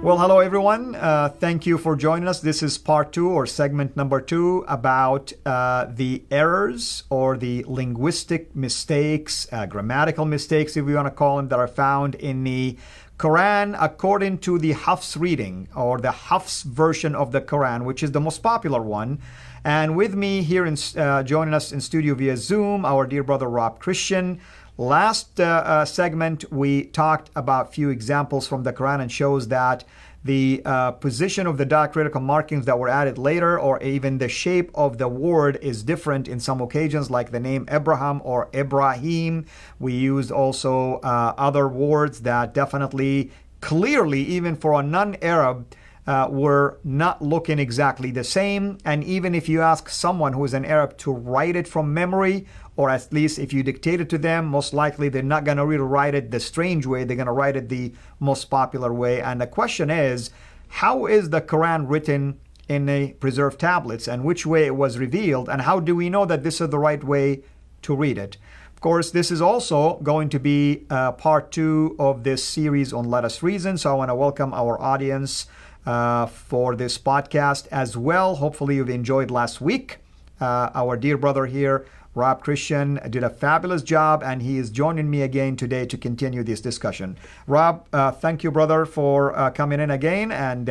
Well, hello everyone. Thank you for joining us. This is part 2 or segment number 2 about the errors or the linguistic mistakes, grammatical mistakes, if we want to call them, that are found in the Quran according to the Hafs reading or the Hafs version of the Quran, which is the most popular one. And with me here in joining us in studio via Zoom, our dear brother Rob Christian. Last segment, we talked about few examples from the Quran and shows that the position of the diacritical markings that were added later, or even the shape of the word, is different in some occasions, like the name Abraham or Ibrahim. We used also other words that definitely, clearly, even for a non-Arab, were not looking exactly the same. And even if you ask someone who is an Arab to write it from memory, or at least if you dictate it to them, most likely they're not going to really write it the strange way. They're going to write it the most popular way. And the question is, how is the Quran written in the preserved tablets, and which way it was revealed, and how do we know that this is the right way to read it? Of course, this is also going to be part 2 of this series on Let Us Reason. So I want to welcome our audience for this podcast as well. Hopefully you've enjoyed last week. Our dear brother here, Rob Christian, did a fabulous job, and he is joining me again today to continue this discussion. Rob, thank you, brother, for coming in again. And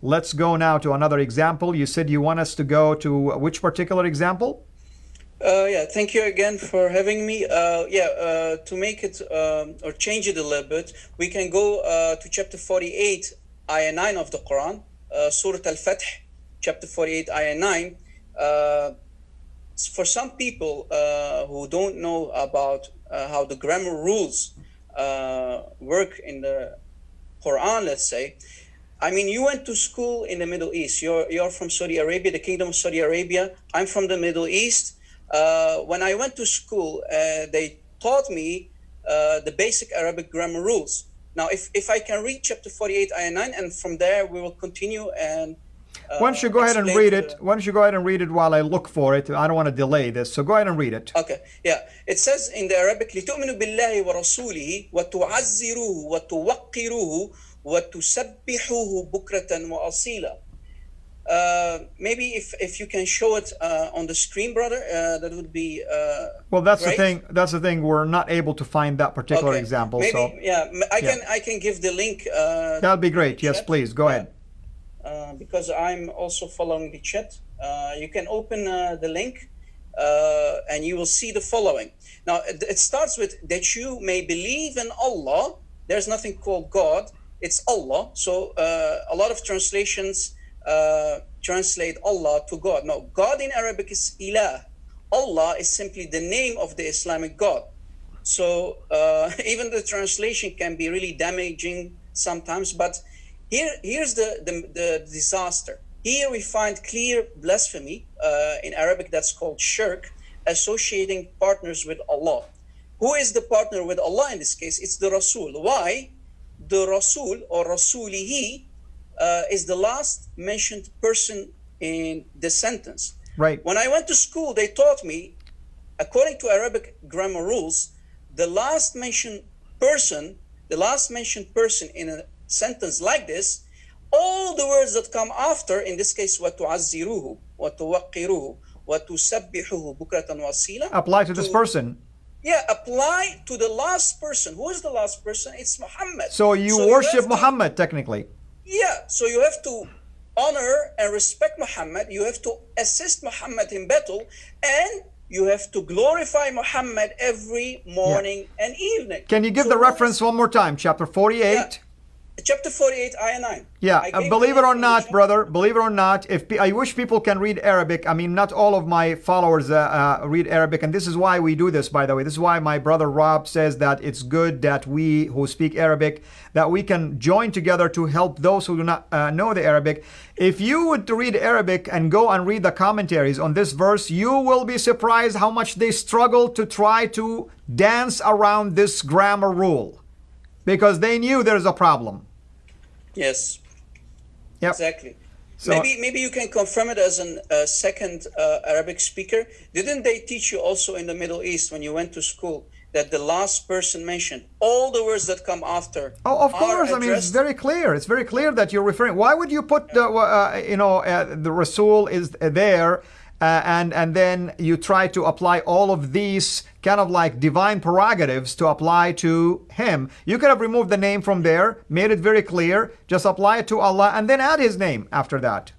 let's go now to another example. You said you want us to go to which particular example? Yeah, thank you again for having me. To make it or change it a little bit, we can go to chapter 48, ayah 9 of the Quran, Surah Al-Fath, chapter 48, ayah 9. For some people who don't know about how the grammar rules work in the Quran, let's say, I mean, you went to school in the Middle East. You're from Saudi Arabia, the Kingdom of Saudi Arabia. I'm from the Middle East. When I went to school, they taught me the basic Arabic grammar rules. Now, if I can read chapter 48, ayah 9, and from there we will continue and why don't you go ahead and read it? Why don't you go ahead and read it while I look for it? I don't want to delay this, so go ahead and read it. Okay, yeah. It says in the Arabic, لِتُؤْمِنُوا بِاللَّهِ وَرَسُولِهِ وَتُعَزِّرُوهُ وَتُوَقِّرُوهُ وَتُسَبِّحُوهُ بُكْرَةً وَأَصِيلًا. Maybe if you can show it on the screen, brother, that would be well, that's great. the thing. That's the thing. We're not able to find that particular example. Maybe, so I can give the link. That'd be great. Yes, please go ahead. Because I'm also following the chat. You can open the link and you will see the following. Now, it starts with that you may believe in Allah. There's nothing called God. It's Allah. So a lot of translations translate Allah to God. No, God in Arabic is Ilah. Allah is simply the name of the Islamic God. So even the translation can be really damaging sometimes, but here's the disaster. Here we find clear blasphemy in Arabic, that's called shirk, associating partners with Allah. Who is the partner with Allah in this case? It's the Rasul. Why? The Rasul or Rasulihi is the last mentioned person in the sentence. Right. When I went to school, they taught me, according to Arabic grammar rules, the last mentioned person in a sentence like this, all the words that come after, in this case, وَتُعَزِّرُوهُ وَتُوَقِّرُوهُ وَتُسَبِّحُوهُ بُكْرَةً وَأَصِيلًا, apply to this person. Yeah, apply to the last person. Who is the last person? It's Muhammad. So you worship Muhammad, technically. Yeah, so you have to honor and respect Muhammad. You have to assist Muhammad in battle, and you have to glorify Muhammad every morning and evening. Can you give the reference one more time? Chapter 48. Yeah. Chapter 48, ayah 9. Yeah, believe it or not, brother, believe it or not, I wish people can read Arabic. I mean, not all of my followers read Arabic, and this is why we do this, by the way. This is why my brother Rob says that it's good that we who speak Arabic, that we can join together to help those who do not know the Arabic. If you would read Arabic and go and read the commentaries on this verse, you will be surprised how much they struggle to try to dance around this grammar rule, because they knew there's a problem. Yes. Yep. Exactly. So, maybe you can confirm it as a second Arabic speaker. Didn't they teach you also in the Middle East when you went to school that the last person mentioned, all the words that come after. Oh, of course. I mean, it's very clear. It's very clear that you're referring. Why would you put the, the Rasul is there, and then you try to apply all of these kind of like divine prerogatives to apply to him? You could have removed the name from there, made it very clear, just apply it to Allah, and then add his name after that.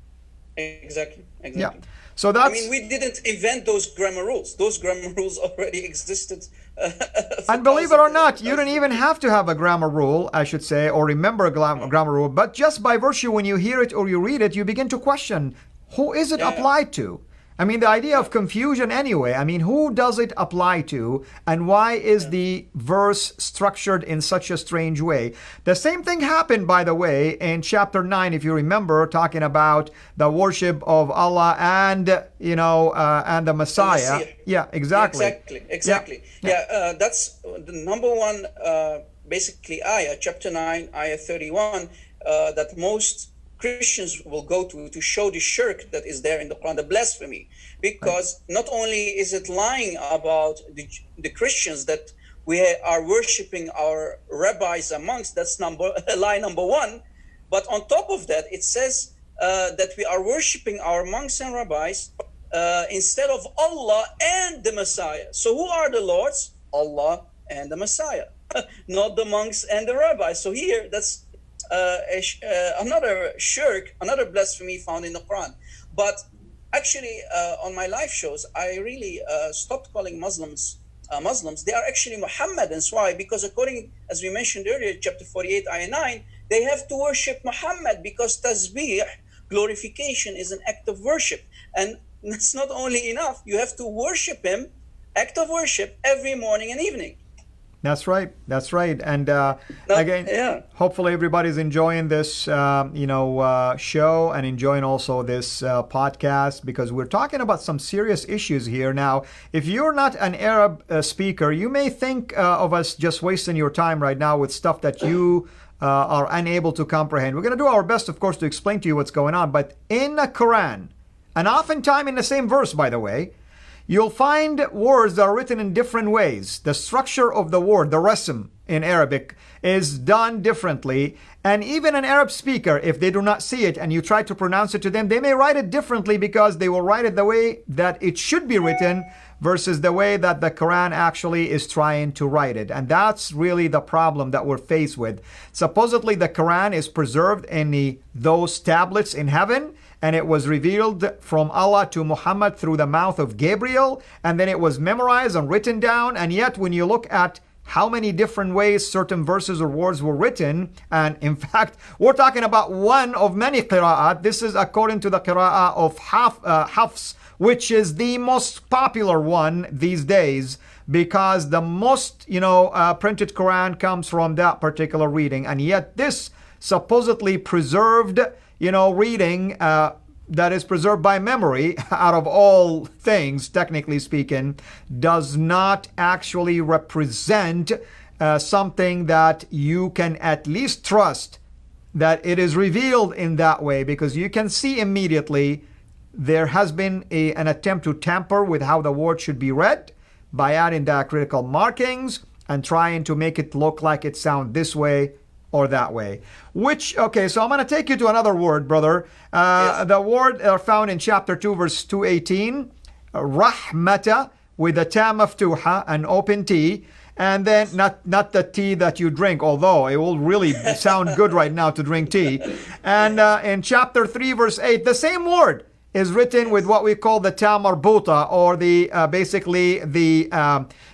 Exactly. Yeah. So that's. I mean, we didn't invent those grammar rules. Those grammar rules already existed. And believe it or not, you don't even have to have a grammar rule, I should say, or remember a grammar rule. But just by virtue, when you hear it or you read it, you begin to question, who is it applied to? I mean, the idea of confusion anyway. I mean, who does it apply to, and why is the verse structured in such a strange way? The same thing happened, by the way, in chapter 9, if you remember, talking about the worship of Allah and, and the Messiah. Yeah, exactly. Exactly. Yeah, that's the number one, basically, ayah, chapter 9, ayah 31, that most Christians will go to show the shirk that is there in the Quran, the blasphemy, because not only is it lying about the Christians that we are worshiping our rabbis and monks, that's lie number one, but on top of that, it says that we are worshiping our monks and rabbis instead of Allah and the Messiah. So who are the lords? Allah and the Messiah, not the monks and the rabbis. So here, that's another shirk, another blasphemy found in the Quran. But actually, on my live shows, I really stopped calling Muslims Muslims. They are actually Muhammadans. Why? Because according, as we mentioned earlier, chapter 48, ayah 9, they have to worship Muhammad, because tasbih, glorification, is an act of worship. And that's not only enough. You have to worship him, act of worship, every morning and evening. That's right. That's right. And again, hopefully everybody's enjoying this, show, and enjoying also this podcast, because we're talking about some serious issues here. Now, if you're not an Arab speaker, you may think of us just wasting your time right now with stuff that you are unable to comprehend. We're going to do our best, of course, to explain to you what's going on. But in the Quran, and oftentimes in the same verse, by the way, you'll find words that are written in different ways. The structure of the word, the rasm in Arabic, is done differently. And even an Arab speaker, if they do not see it and you try to pronounce it to them, they may write it differently, because they will write it the way that it should be written versus the way that the Quran actually is trying to write it. And that's really the problem that we're faced with. Supposedly the Quran is preserved in those tablets in heaven, and it was revealed from Allah to Muhammad through the mouth of Gabriel, and then it was memorized and written down. And yet when you look at how many different ways certain verses or words were written, and in fact, we're talking about one of many qira'at. This is according to the qira'ah of Hafs, which is the most popular one these days, because the most, printed Quran comes from that particular reading. And yet this supposedly preserved reading that is preserved by memory, out of all things, technically speaking, does not actually represent something that you can at least trust that it is revealed in that way, because you can see immediately there has been an attempt to tamper with how the word should be read by adding diacritical markings and trying to make it look like it sounds this way or that way. So I'm going to take you to another word, brother. Yes. The word found in chapter 2, verse 218, rahmata, with a ta maftuha, an open T, and then not the tea that you drink, although it will really sound good right now to drink tea. And in chapter 3, verse 8, the same word is written with what we call the ta marbuta, or the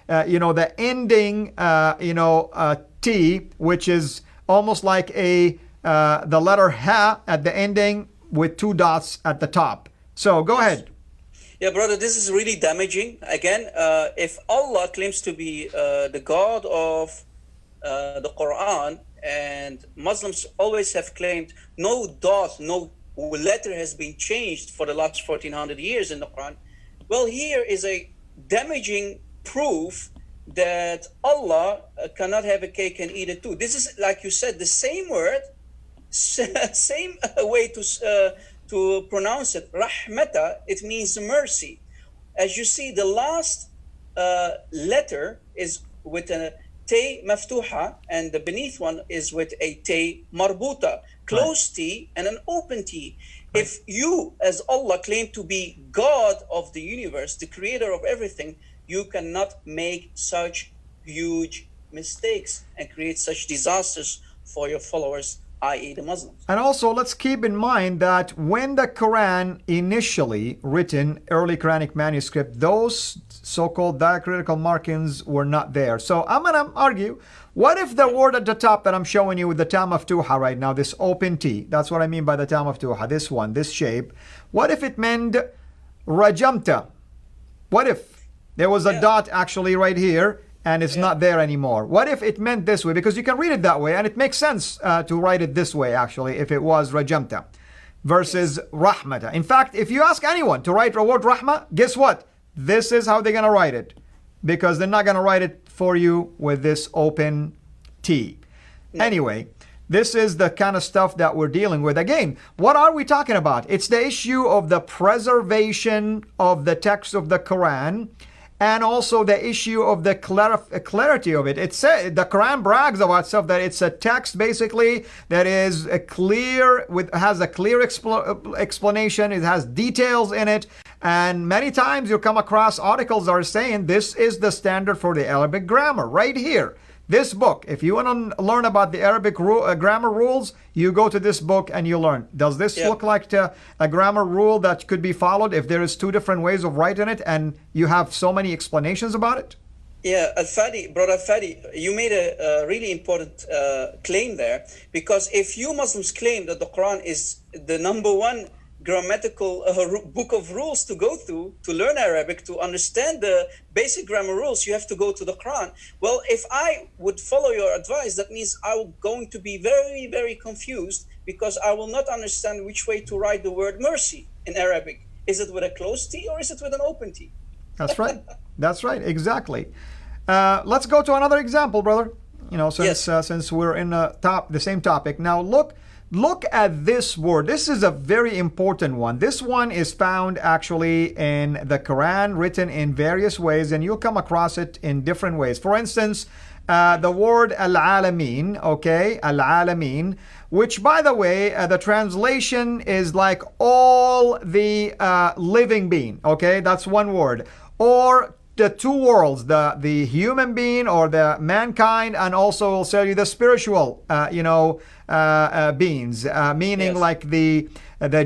the ending T, which is almost like the letter ha at the ending with two dots at the top. So go ahead. Yeah, brother, this is really damaging. Again, if Allah claims to be the God of the Quran, and Muslims always have claimed no dot, no letter has been changed for the last 1400 years in the Quran, well, here is a damaging proof that Allah cannot have a cake and eat it too. This is, like you said, the same word, same way to pronounce it. Rahmata, it means mercy. As you see, the last letter is with a T maftuha, and the beneath one is with a T marbuta, closed T and an open T. Right. If you, as Allah, claim to be God of the universe, the creator of everything, you cannot make such huge mistakes and create such disasters for your followers, i.e. the Muslims. And also, let's keep in mind that when the Quran initially written, early Quranic manuscript, those so-called diacritical markings were not there. So I'm going to argue, what if the word at the top that I'm showing you with the ta maftuha right now, this open T, that's what I mean by the ta maftuha, this one, this shape, what if it meant rajamta? What if there was a dot actually right here, and it's not there anymore? What if it meant this way? Because you can read it that way, and it makes sense to write it this way, actually, if it was rajamta versus rahmata. In fact, if you ask anyone to write the word rahma, guess what? This is how they're going to write it, because they're not going to write it for you with this open T. Anyway, this is the kind of stuff that we're dealing with. Again, what are we talking about? It's the issue of the preservation of the text of the Quran, and also the issue of the clarity of it. It says the Quran brags about stuff that it's a text basically that is has a clear explanation. It has details in it, and many times you'll come across articles that are saying this is the standard for the Arabic grammar right here. This book, if you want to learn about the Arabic grammar rules, you go to this book and you learn. Does this look like a grammar rule that could be followed if there is two different ways of writing it and you have so many explanations about it? Yeah, Brother Fadi, you made a really important claim there, because if you Muslims claim that the Quran is the number one grammatical book of rules to go through, to learn Arabic, to understand the basic grammar rules, you have to go to the Quran. Well, if I would follow your advice, that means I'm going to be very, very confused, because I will not understand which way to write the word mercy in Arabic. Is it with a closed T or is it with an open T? That's right. That's right. Exactly. Let's go to another example, brother. Since we're in the same topic. Now, Look at this word. This is a very important one. This one is found actually in the Quran, written in various ways, and you'll come across it in different ways. For instance, the word al-alamin, okay, al-alamin, which, by the way, the translation is like all the living being, okay? That's one word. Or the two worlds, the human being or the mankind, and also will tell you the spiritual, beings, meaning like the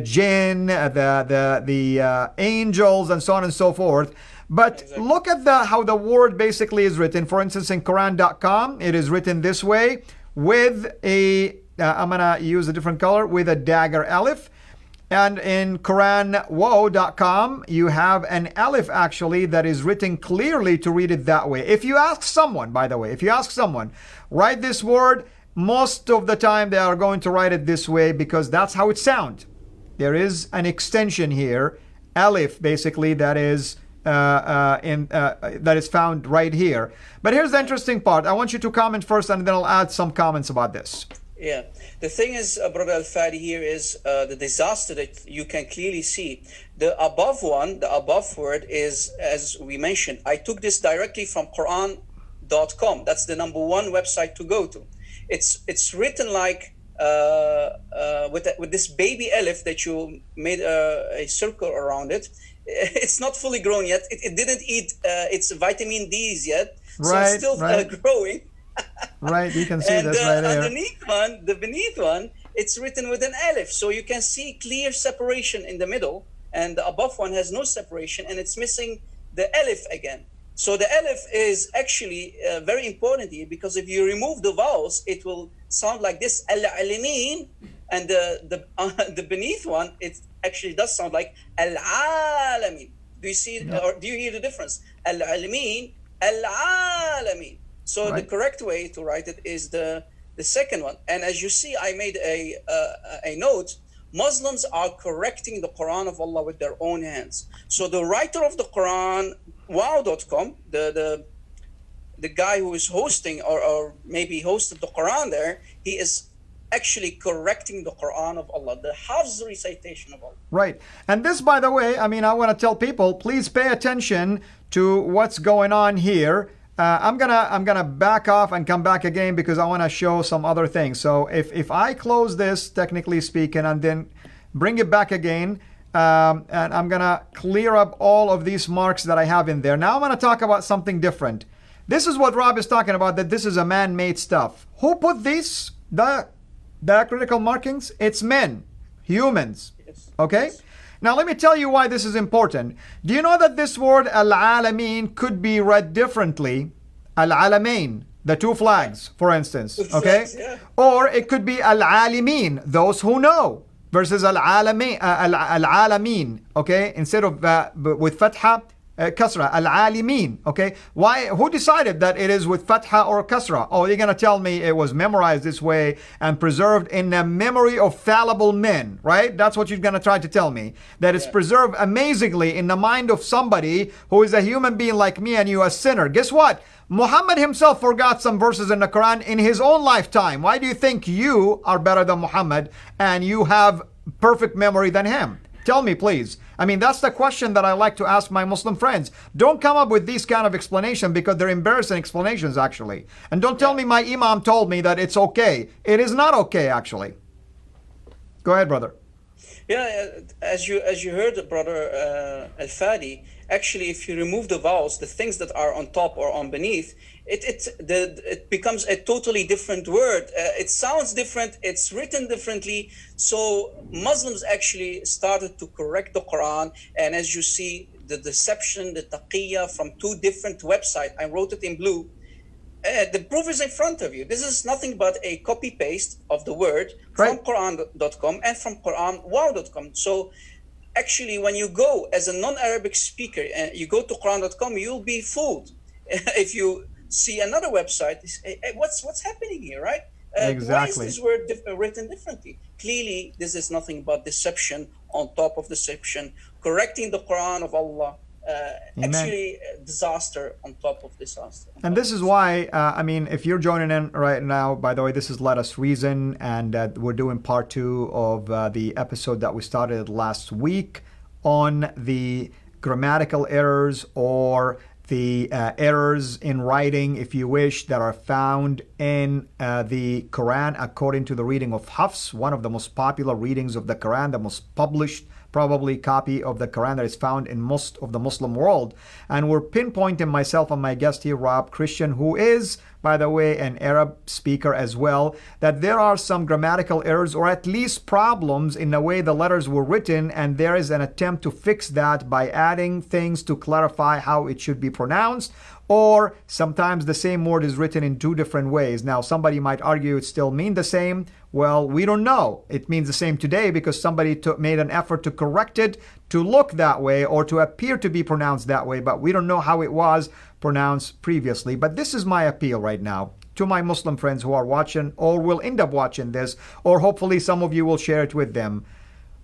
jinn, the angels, and so on and so forth. But look at how the word basically is written. For instance, in Quran.com, it is written this way with I'm gonna use a different color, with a dagger alif. And in QuranWow.com, you have an alif actually that is written clearly to read it that way. If you ask someone, by the way, write this word, most of the time they are going to write it this way because that's how it sounds. There is an extension here, alif, basically, that is found right here. But here's the interesting part. I want you to comment first, and then I'll add some comments about this. Yeah, the thing is, Brother Al-Fadi, here is the disaster that you can clearly see. The above word is, as we mentioned, I took this directly from Qur'an.com. That's the number one website to go to. It's written like with this baby alif that you made a circle around it. It's not fully grown yet. It didn't eat its vitamin D's yet, so it's still growing. Right, you can see this right there. The beneath one, it's written with an alif, so you can see clear separation in the middle, and the above one has no separation, and it's missing the alif again. So the alif is actually very important here, because if you remove the vowels, it will sound like this, al-alimin, and the beneath one, it actually does sound like al-alamin. Do you see, or do you hear the difference? Al-alimin, al-alamin. So the correct way to write it is the second one. And as you see, I made a note. Muslims are correcting the Quran of Allah with their own hands. So the writer of the Quran, wow.com, the guy who is hosting or maybe hosted the Quran there, he is actually correcting the Quran of Allah, the Hafs recitation of Allah. Right. And this, by the way, I want to tell people, please pay attention to what's going on here. I'm gonna back off and come back again because I want to show some other things. So if I close this, technically speaking, and then bring it back again, and I'm gonna clear up all of these marks that I have in there. Now I'm gonna talk about something different. This is what Rob is talking about, that this is a man-made stuff. Who put these diacritical markings? It's men, humans. Yes. Okay? Yes. Now let me tell you why this is important. Do you know that this word al-alamin could be read differently? Al-alamain, the two flags, for instance. Okay? Flags, yeah. Or it could be al-alimin, those who know, versus al-alamin, okay? Instead of with fatha, kasra, al-alimin, okay? Why? Who decided that it is with fatha or kasra? Oh, you're going to tell me it was memorized this way and preserved in the memory of fallible men, right? That's what you're going to try to tell me. That it's preserved amazingly in the mind of somebody who is a human being like me and you, a sinner. Guess what? Muhammad himself forgot some verses in the Quran in his own lifetime. Why do you think you are better than Muhammad and you have perfect memory than him? Tell me, please. I mean, that's the question that I like to ask my Muslim friends. Don't come up with these kind of explanations because they're embarrassing explanations, actually. And don't tell me my imam told me that it's okay. It is not okay, actually. Go ahead, brother. Yeah, as you heard, brother Al-Fadi, actually, if you remove the vowels, the things that are on top or on beneath, it becomes a totally different word. It sounds different. It's written differently. So Muslims actually started to correct the Quran. And as you see, the deception, the taqiyya from two different websites, I wrote it in blue. The proof is in front of you. This is nothing but a copy-paste of the word from Qur'an.com and from QuranWow.com. So actually, when you go as a non-Arabic speaker and you go to Qur'an.com, you'll be fooled. If you see another website, hey, what's happening here, right? Exactly. Why is this word written differently? Clearly, this is nothing but deception on top of deception, correcting the Quran of Allah. Actually, disaster on top of disaster. And this is why, I mean, if you're joining in right now, by the way, this is Let Us Reason, and we're doing part 2 of the episode that we started last week on the grammatical errors or the errors in writing, if you wish, that are found in the Quran according to the reading of Hafs, one of the most popular readings of the Quran, the most published probably copy of the Quran that is found in most of the Muslim world. And we're pinpointing, myself and my guest here, Rob Christian, who is, by the way, an Arab speaker as well, that there are some grammatical errors or at least problems in the way the letters were written, and there is an attempt to fix that by adding things to clarify how it should be pronounced. Or sometimes the same word is written in two different ways. Now, somebody might argue it still means the same. Well, we don't know. It means the same today because somebody made an effort to correct it to look that way or to appear to be pronounced that way, but we don't know how it was pronounced previously. But this is my appeal right now to my Muslim friends who are watching or will end up watching this, or hopefully some of you will share it with them.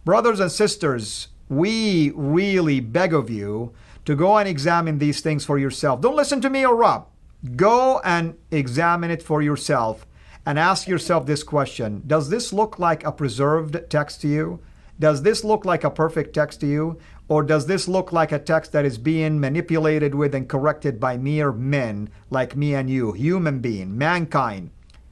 Brothers and sisters, we really beg of you to go and examine these things for yourself. Don't listen to me or Rob. Go and examine it for yourself and ask yourself this question. Does this look like a preserved text to you? Does this look like a perfect text to you? Or does this look like a text that is being manipulated with and corrected by mere men like me and you, human being, mankind?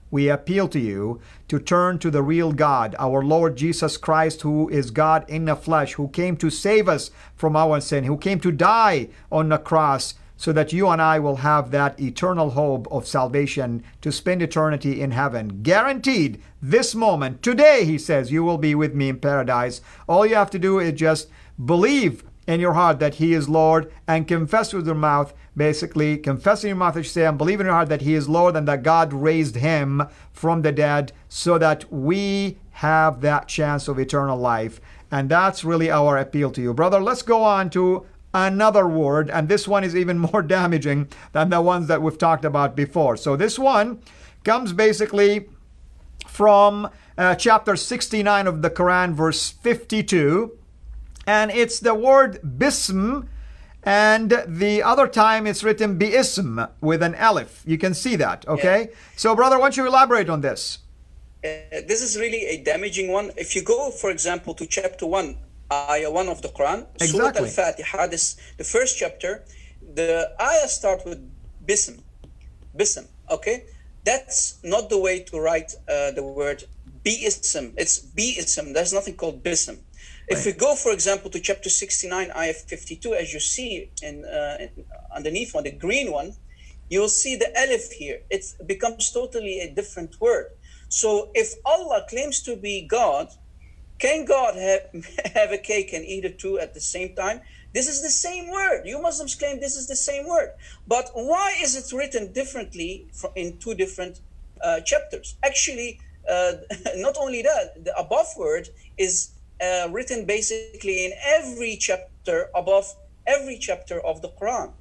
We appeal to you to turn to the real God, our Lord Jesus Christ, who is God in the flesh, who came to save us from our sin, who came to die on the cross so that you and I will have that eternal hope of salvation to spend eternity in heaven. Guaranteed this moment, today, he says, you will be with me in paradise. All you have to do is just believe in your heart that he is Lord and confess with your mouth, basically confess in your mouth, I should say, and believe in your heart that he is Lord and that God raised him from the dead so that we have that chance of eternal life. And that's really our appeal to you. Brother, let's go on to another word, and this one is even more damaging than the ones that we've talked about before. So this one comes basically from chapter 69 of the Quran, verse 52. And it's the word bism, and the other time it's written bi'ism with an alif. You can see that, okay? Yeah. So, brother, why don't you elaborate on this? This is really a damaging one. If you go, for example, to chapter 1, ayah 1 of the Quran, exactly. Surah Al-Fatiha, the first chapter, the ayah start with bism. Bism. Okay, that's not the way to write the word Bi'ism. It's Bi'ism. There's nothing called Bism. If we go, for example, to chapter 69, ayah 52, as you see underneath on the green one, you will see the alif here. It becomes totally a different word. So if Allah claims to be God, can God have a cake and eat it too at the same time? This is the same word. You Muslims claim this is the same word. But why is it written differently in two different chapters? Actually, not only that, the above word is written basically in every chapter above every chapter of the Quran.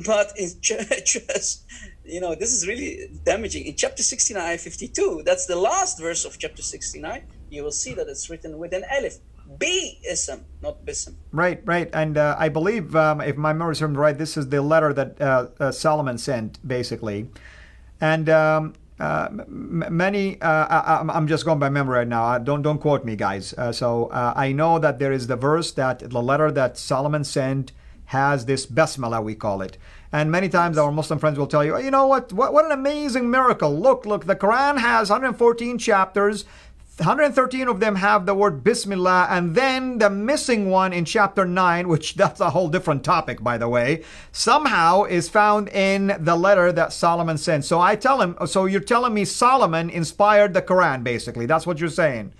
But in just, this is really damaging. In chapter 69, ayah 52, that's the last verse of chapter 69, you will see that it's written with an alif. Bi-ism, not bism. Right. And I believe, if my memory serves right, this is the letter that Solomon sent, basically. And many, I'm just going by memory right now. Don't quote me, guys. So I know that there is the verse that the letter that Solomon sent has this basmala, we call it. And many times our Muslim friends will tell you, you know what an amazing miracle. Look, the Quran has 114 chapters. 113 of them have the word Bismillah, and then the missing one in chapter 9, which that's a whole different topic, by the way, somehow is found in the letter that Solomon sent. So I tell him, so you're telling me Solomon inspired the Quran, basically. That's what you're saying.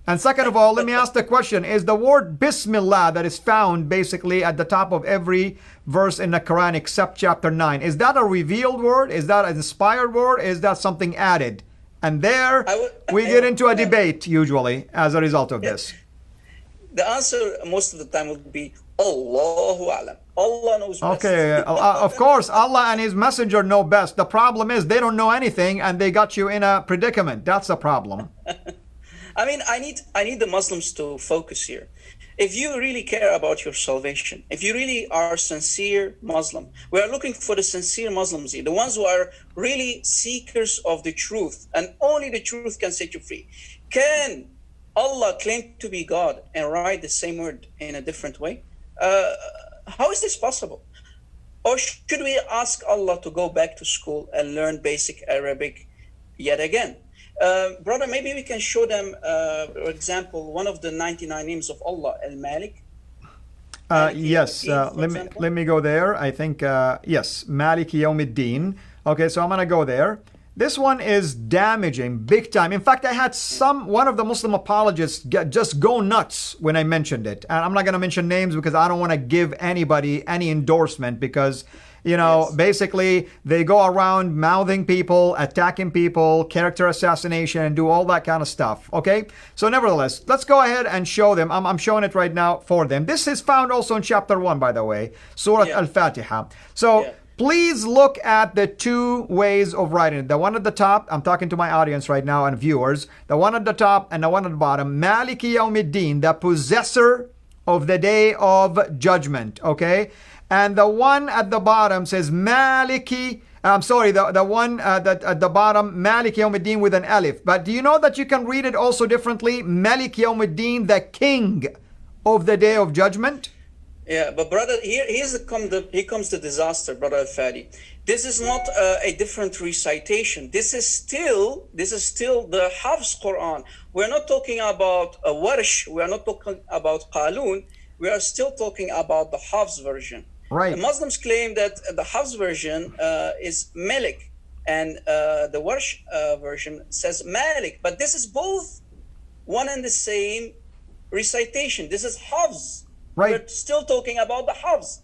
And second of all, let me ask the question, is the word Bismillah that is found basically at the top of every verse in the Quran except chapter 9, is that a revealed word? Is that an inspired word? Is that something added? And there we get into a debate usually as a result of this. The answer most of the time would be Allahu A'lam. Allah knows best. Okay, of course, Allah and His Messenger know best. The problem is they don't know anything and they got you in a predicament. That's a problem. I mean, I need the Muslims to focus here. If you really care about your salvation, if you really are sincere Muslim, we are looking for the sincere Muslims here, the ones who are really seekers of the truth, and only the truth can set you free. Can Allah claim to be God and write the same word in a different way? How is this possible? Or should we ask Allah to go back to school and learn basic Arabic yet again? Brother, maybe we can show them, for example, one of the 99 names of Allah, Al-Malik. Yes, let me go there. I think, yes, Malik Yawmiddin. Okay, so I'm going to go there. This one is damaging big time. In fact, I had one of the Muslim apologists just go nuts when I mentioned it. And I'm not going to mention names because I don't want to give anybody any endorsement because basically they go around mouthing people, attacking people, character assassination, and do all that kind of stuff. Okay? So nevertheless, let's go ahead and show them. I'm showing it right now for them. This is found also in chapter 1, by the way, Surah Al-Fatiha. So please look at the two ways of writing it. The one at the top, I'm talking to my audience right now and viewers. The one at the top and the one at the bottom, Maliki Yawmiddin, the possessor of the day of judgment. Okay? And the one at the bottom says Maliki, the one that at the bottom, Malik Yawmiddin with an alif. But do you know that you can read it also differently? Malik Yawmiddin, the king of the day of judgment. Yeah, but brother, here comes the disaster, brother Fadi. This is not a different recitation. This is still the Hafs Qur'an. We're not talking about a Warsh. We are not talking about Qalun. We are still talking about the Hafs version. Right. The Muslims claim that the Hafs version is Malik, and the Warsh version says Malik. But this is both one and the same recitation. This is Hafs. Right. We're still talking about the Hafs.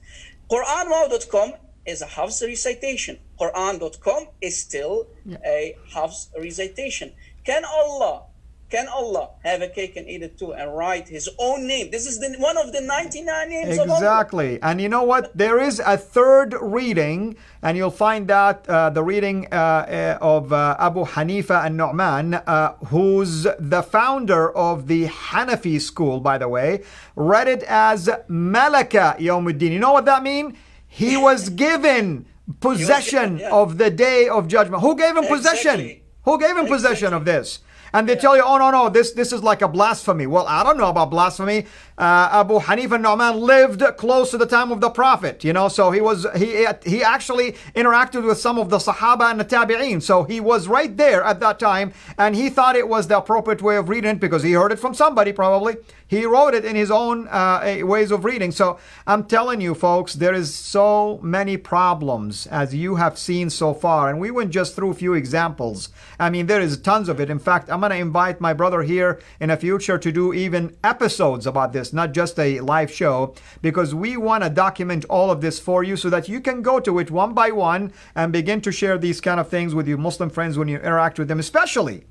Qur'an.com is a Hafs recitation. Qur'an.com is still a Hafs recitation. Can Allah have a cake and eat it too and write His own name? This is one of the 99 names of Allah. Exactly. And you know what? There is a third reading, and you'll find that the reading of Abu Hanifa and Nu'man, who's the founder of the Hanafi school, by the way, read it as Malaka Yawmuddin. You know what that means? He was given possession of the day of judgment. Who gave him possession? Who gave him possession of this? And they tell you, oh, no, this is like a blasphemy. Well, I don't know about blasphemy. Abu Hanifa Nu'man lived close to the time of the Prophet, so he actually interacted with some of the Sahaba and the Tabi'een. So he was right there at that time, and he thought it was the appropriate way of reading it because he heard it from somebody probably. He wrote it in his own ways of reading. So I'm telling you, folks, there is so many problems as you have seen so far. And we went just through a few examples. I mean, there is tons of it. In fact, I'm going to invite my brother here in the future to do even episodes about this, not just a live show, because we want to document all of this for you so that you can go to it one by one and begin to share these kind of things with your Muslim friends when you interact with them, especially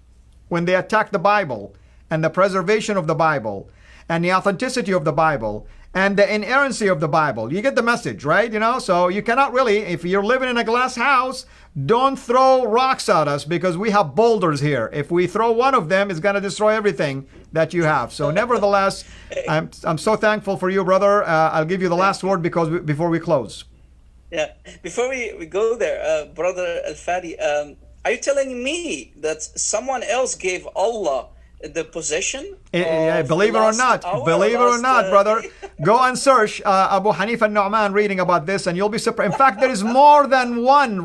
when they attack the Bible and the preservation of the Bible and the authenticity of the Bible and the inerrancy of the Bible. You get the message, right? So you cannot really, if you're living in a glass house, don't throw rocks at us because we have boulders here. If we throw one of them, it's going to destroy everything that you have. So nevertheless, I'm so thankful for you, brother. I'll give you the last word before we close. Yeah, before we go there, Brother Al-Fadi, are you telling me that someone else gave Allah the possession? Believe it or not, brother, go and search Abu Hanifa Nu'man reading about this and you'll be surprised. In fact, there is more than one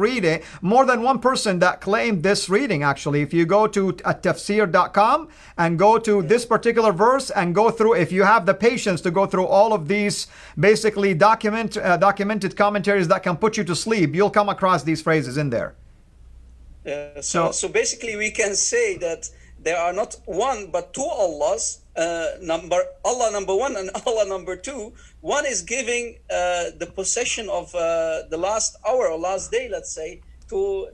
person that claimed this reading actually. If you go to tafsir.com and go to this particular verse and go through, if you have the patience to go through all of these basically documented commentaries that can put you to sleep, you'll come across these phrases in there. So basically we can say that there are not one but two Allahs, Allah number one and Allah number two. One is giving the possession of the last hour or last day, let's say, to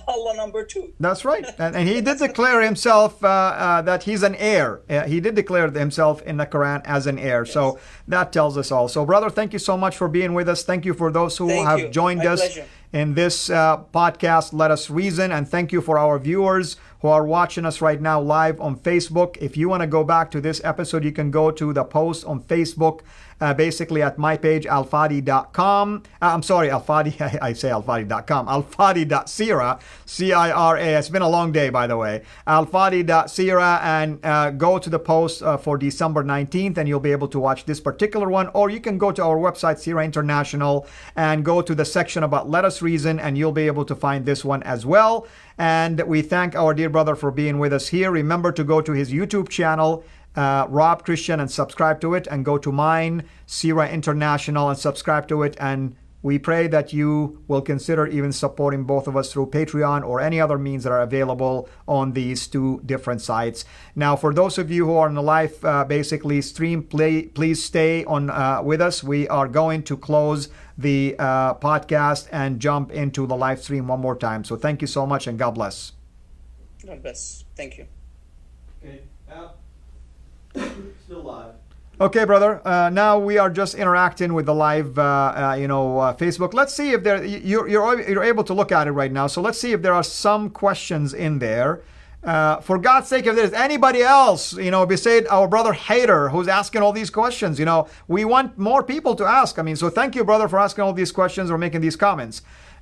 Allah number two. That's right. And he did declare himself that he's an heir. He did declare himself in the Quran as an heir. Yes. So that tells us all. So brother, thank you so much for being with us. Thank you for those who have joined us in this podcast, Let Us Reason. And thank you for our viewers who are watching us right now live on Facebook. If you want to go back to this episode, you can go to the post on Facebook, basically at my page, alfadi.com. I'm sorry, Alfadi, I say alfadi.com, alfadi.sira, C-I-R-A. It's been a long day, by the way. Alfadi.sira, and go to the post for December 19th, and you'll be able to watch this particular one. Or you can go to our website, Sira International, and go to the section about Let Us Reason, and you'll be able to find this one as well. And we thank our dear brother for being with us here. Remember to go to his YouTube channel, Rob Christian, and subscribe to it, and go to mine, Sira International, and subscribe to it. And we pray that you will consider even supporting both of us through Patreon or any other means that are available on these two different sites. Now, for those of you who are on the live basically stream, please stay on with us. We are going to close the podcast and jump into the live stream one more time. So thank you so much, and God bless. God bless. Thank you. Okay. Still live. Okay, brother. Now we are just interacting with the live, Facebook. Let's see if you're able to look at it right now. So let's see if there are some questions in there. For God's sake, if there's anybody else, besides our brother Hader, who's asking all these questions, we want more people to ask. So thank you, brother, for asking all these questions or making these comments.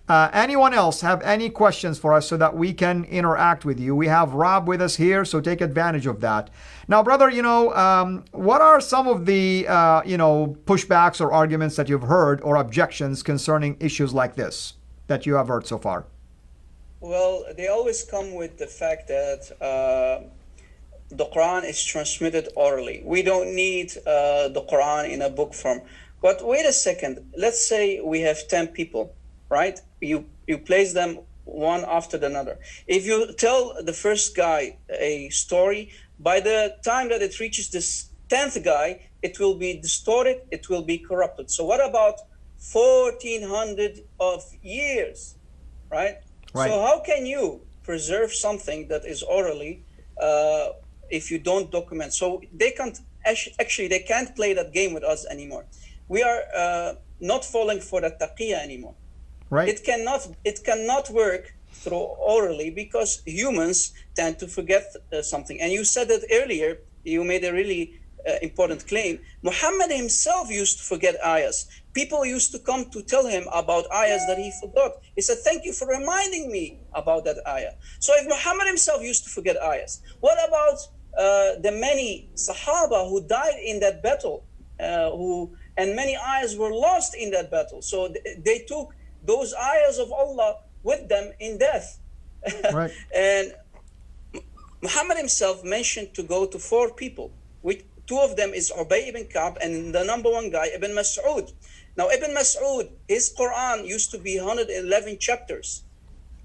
Anyone else have any questions for us so that we can interact with you? We have Rob with us here, so take advantage of that. Now, brother, what are some of the, pushbacks or arguments that you've heard or objections concerning issues like this that you have heard so far? Well, they always come with the fact that the Quran is transmitted orally. We don't need the Quran in a book form. But wait a second. Let's say we have 10 people, right? You place them one after another. If you tell the first guy a story, by the time that it reaches this 10th guy, it will be distorted, it will be corrupted. So what about 1400 of years, right? So how can you preserve something that is orally if you don't document? So they can't they can't play that game with us anymore. We are not falling for that taqiyya anymore. Right. It cannot work through orally because humans tend to forget something. And you said that earlier. You made a really important claim. Muhammad himself used to forget ayahs. People used to come to tell him about ayahs that he forgot. He said, thank you for reminding me about that ayah. So if Muhammad himself used to forget ayahs, what about the many Sahaba who died in that battle, and many ayahs were lost in that battle. So they took those ayahs of Allah with them in death. Right. And Muhammad himself mentioned to go to 4 people. Two of them is Ubay ibn Ka'b, and the number one guy, Ibn Mas'ud. Now, Ibn Mas'ud, his Quran used to be 111 chapters.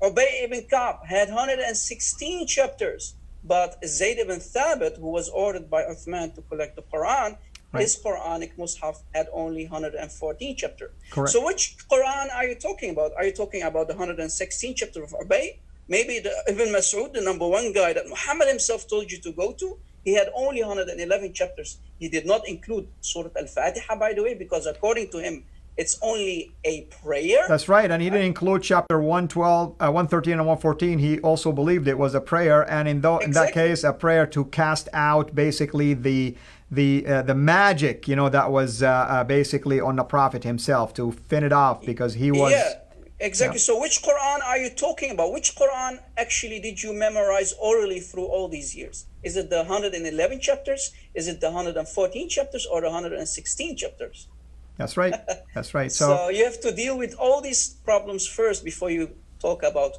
Ubay ibn Ka'b had 116 chapters. But Zayd ibn Thabit, who was ordered by Uthman to collect the Quran, right, his Quranic Mus'haf had only 114 chapters. Correct. So which Quran are you talking about? Are you talking about the 116 chapter of Ubay? Maybe the Ibn Mas'ud, the number one guy that Muhammad himself told you to go to, he had only 111 chapters. He did not include Surah Al-Fatiha, by the way, because according to him, it's only a prayer. That's right. And he didn't include chapter 112, 113 and 114. He also believed it was a prayer. And in that case, a prayer to cast out basically the magic, that was basically on the Prophet himself, to fin it off, because he was... Yeah. Exactly. Yeah. So which Quran are you talking about? Which Quran actually did you memorize orally through all these years? Is it the 111 chapters? Is it the 114 chapters or the 116 chapters? That's right. That's right. So you have to deal with all these problems first before you talk about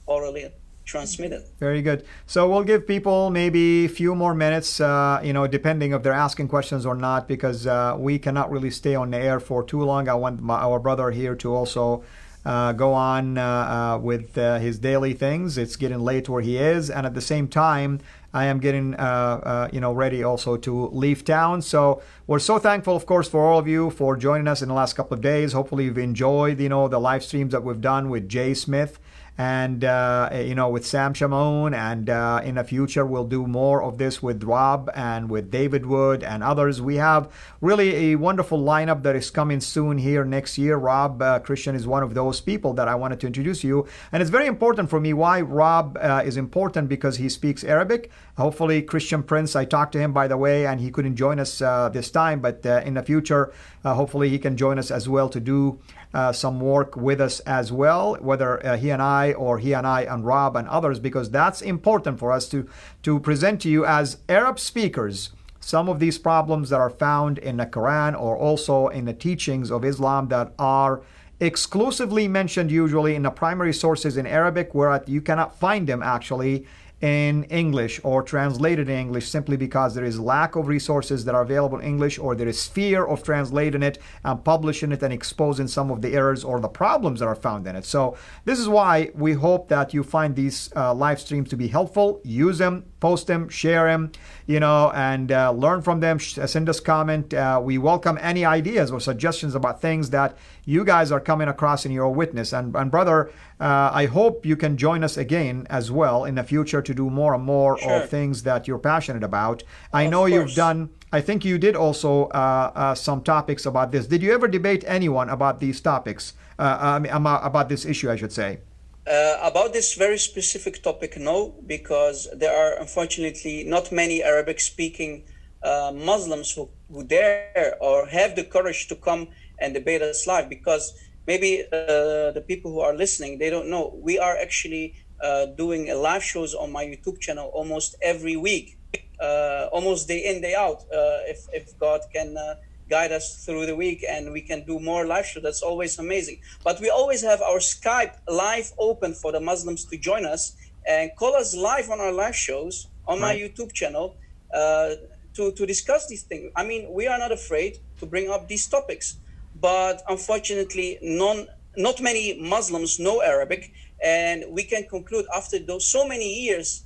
orally transmitted. Very good. So we'll give people maybe a few more minutes, depending if they're asking questions or not, because we cannot really stay on the air for too long. I want our brother here to also go on with his daily things. It's getting late where he is, and at the same time, I am getting ready also to leave town. So we're so thankful, of course, for all of you for joining us in the last couple of days. Hopefully, you've enjoyed the live streams that we've done with Jay Smith and with Sam Shamoun, and in the future we'll do more of this with Rob and with David Wood and others. We have really a wonderful lineup that is coming soon here next year. Rob Christian is one of those people that I wanted to introduce you, and it's very important for me. Why Rob is important? Because he speaks Arabic. Hopefully Christian Prince, I talked to him, by the way, and he couldn't join us this time, but in the future hopefully he can join us as well to do some work with us as well, whether he and I or he and I and Rob and others, because that's important for us to present to you as Arab speakers some of these problems that are found in the Quran or also in the teachings of Islam that are exclusively mentioned usually in the primary sources in Arabic, where you cannot find them actually in English or translated in English, simply because there is lack of resources that are available in English, or there is fear of translating it and publishing it and exposing some of the errors or the problems that are found in it. So this is why we hope that you find these live streams to be helpful. Use them, post them, share them, and learn from them. Send us comment. We welcome any ideas or suggestions about things that you guys are coming across in your witness. And brother, I hope you can join us again as well in the future to do more and more of things that you're passionate about. I know you've done, I think you did also some topics about this. Did you ever debate anyone about these topics, about this issue, I should say? About this very specific topic, no, because there are unfortunately not many Arabic-speaking Muslims who dare or have the courage to come and debate us live, because maybe the people who are listening, they don't know. We are actually doing live shows on my YouTube channel almost every week, almost day in, day out. If God can guide us through the week and we can do more live shows, that's always amazing. But we always have our Skype live open for the Muslims to join us and call us live on our live shows on my YouTube channel to discuss these things. I mean, we are not afraid to bring up these topics. But unfortunately, not many Muslims know Arabic, and we can conclude after those so many years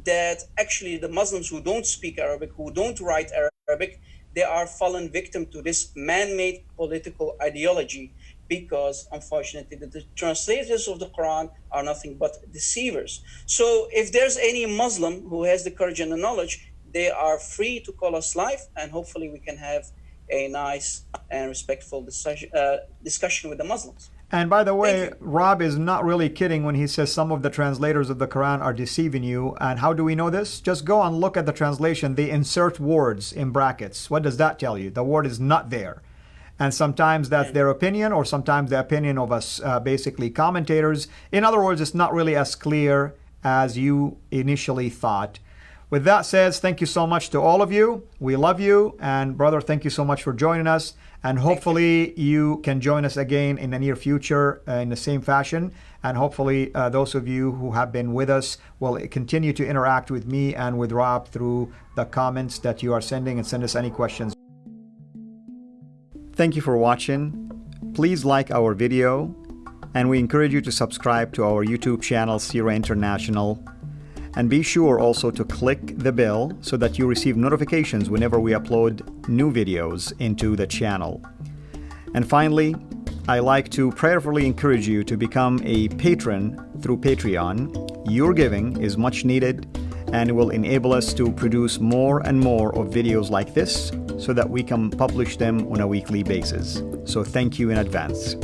that actually the Muslims who don't speak Arabic, who don't write Arabic, they are fallen victim to this man-made political ideology, because unfortunately the translators of the Quran are nothing but deceivers. So if there's any Muslim who has the courage and the knowledge, they are free to call us live, and hopefully we can have a nice and respectful discussion with the Muslims. And by the way, Rob is not really kidding when he says some of the translators of the Quran are deceiving you. And how do we know this? Just go and look at the translation. They insert words in brackets. What does that tell you? The word is not there. And sometimes that's their opinion, or sometimes the opinion of us, basically commentators. In other words, it's not really as clear as you initially thought. With that said, thank you so much to all of you. We love you. And brother, thank you so much for joining us. And hopefully you can join us again in the near future in the same fashion. And hopefully those of you who have been with us will continue to interact with me and with Rob through the comments that you are sending, and send us any questions. Thank you for watching. Please like our video, and we encourage you to subscribe to our YouTube channel, Sira International. And be sure also to click the bell so that you receive notifications whenever we upload new videos into the channel. And finally, I like to prayerfully encourage you to become a patron through Patreon. Your giving is much needed and will enable us to produce more and more of videos like this so that we can publish them on a weekly basis. So thank you in advance.